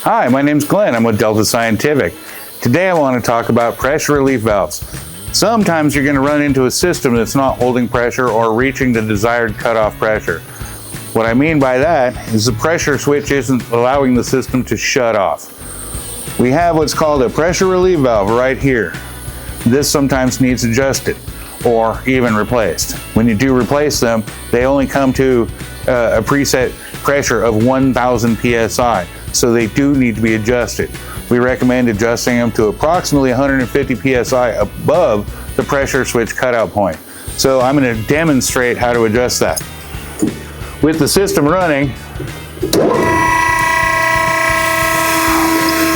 Hi, my name's Glenn. I'm with Delta Scientific. Today I want to talk about pressure relief valves. Sometimes you're going to run into a system that's not holding pressure or reaching the desired cutoff pressure. What I mean by that is the pressure switch isn't allowing the system to shut off. We have what's called a pressure relief valve right here. This sometimes needs adjusted or even replaced. When you do replace them, they only come to a preset pressure of 1000 psi, so they do need to be adjusted. We recommend adjusting them to approximately 150 psi above the pressure switch cutout point. So I'm going to demonstrate how to adjust that. With the system running,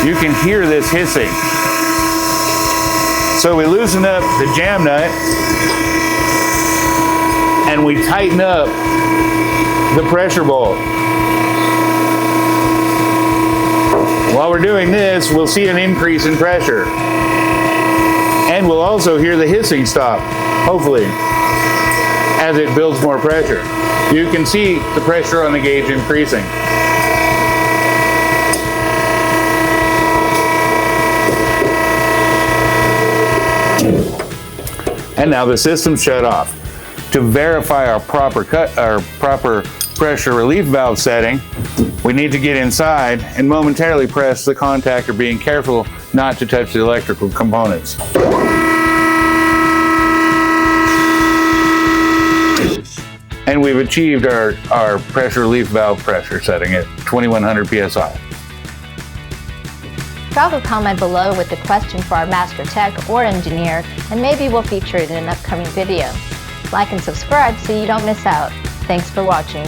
you can hear this hissing. So we loosen up the jam nut and we tighten up the pressure bolt. While we're doing this, we'll see an increase in pressure. And we'll also hear the hissing stop, hopefully, as it builds more pressure. You can see the pressure on the gauge increasing. And now the system's shut off. To verify our proper pressure relief valve setting, we need to get inside and momentarily press the contactor, being careful not to touch the electrical components. And we've achieved our pressure relief valve pressure setting at 2100 psi. Drop a comment below with a question for our master tech or engineer, and maybe we'll feature it in an upcoming video. Like and subscribe so you don't miss out. Thanks for watching.